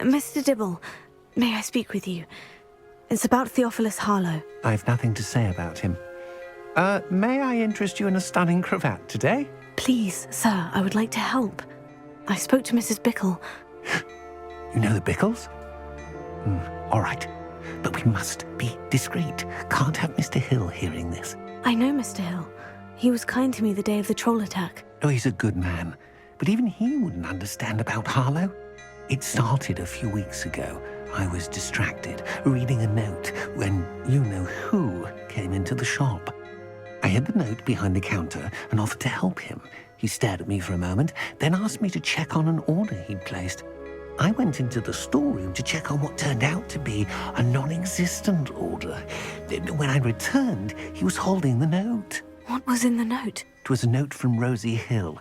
Mr. Dibble, may I speak with you? It's about Theophilus Harlow. I've nothing to say about him. May I interest you in a stunning cravat today? Please, sir, I would like to help. I spoke to Mrs. Bickle. You know the Bickles? All right. But we must be discreet. Can't have Mr. Hill hearing this. I know Mr. Hill. He was kind to me the day of the troll attack. Oh, he's a good man. But even he wouldn't understand about Harlow. It started a few weeks ago. I was distracted, reading a note, when you-know-who came into the shop. I hid the note behind the counter and offered to help him. He stared at me for a moment, then asked me to check on an order he'd placed. I went into the storeroom to check on what turned out to be a non-existent order. When I returned, he was holding the note. What was in the note? It was a note from Rosie Hill,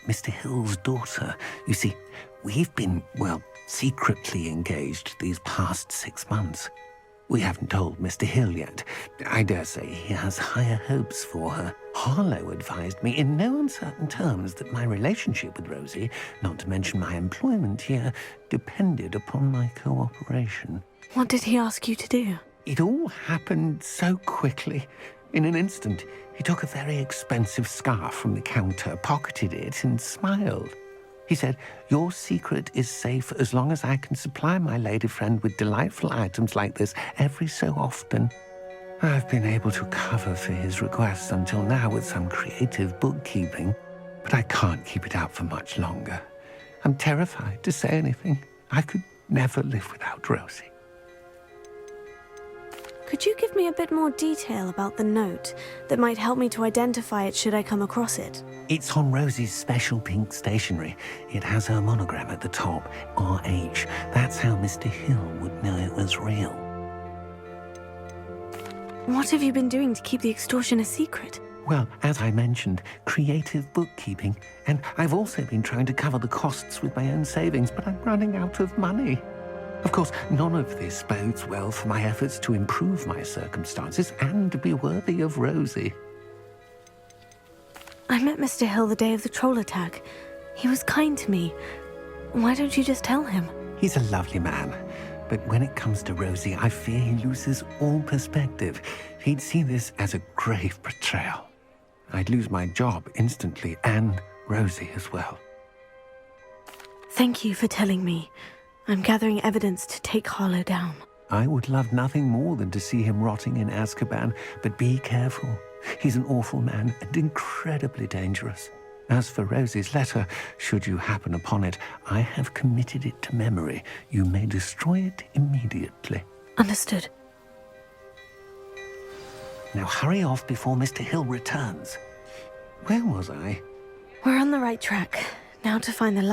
Mr. Hill's daughter. You see, we've been, well, secretly engaged these past 6 months. We haven't told Mr. Hill yet. I dare say he has higher hopes for her. Harlow advised me in no uncertain terms that my relationship with Rosie, not to mention my employment here, depended upon my cooperation. What did he ask you to do? It all happened so quickly. In an instant, he took a very expensive scarf from the counter, pocketed it, and smiled. He said, "Your secret is safe as long as I can supply my lady friend with delightful items like this every so often." I've been able to cover for his requests until now with some creative bookkeeping, but I can't keep it out for much longer. I'm terrified to say anything. I could never live without Rosie. Could you give me a bit more detail about the note that might help me to identify it should I come across it? It's on Rosie's special pink stationery. It has her monogram at the top, RH. That's how Mr. Hill would know it was real. What have you been doing to keep the extortion a secret? Well, as I mentioned, creative bookkeeping. And I've also been trying to cover the costs with my own savings, but I'm running out of money. Of course, none of this bodes well for my efforts to improve my circumstances and to be worthy of Rosie. I met Mr. Hill the day of the troll attack. He was kind to me. Why don't you just tell him? He's a lovely man. But when it comes to Rosie, I fear he loses all perspective. He'd see this as a grave betrayal. I'd lose my job instantly, and Rosie as well. Thank you for telling me. I'm gathering evidence to take Harlow down. I would love nothing more than to see him rotting in Azkaban, but be careful. He's an awful man and incredibly dangerous. As for Rosie's letter, should you happen upon it, I have committed it to memory. You may destroy it immediately. Understood. Now hurry off before Mr. Hill returns. Where was I? We're on the right track. Now to find the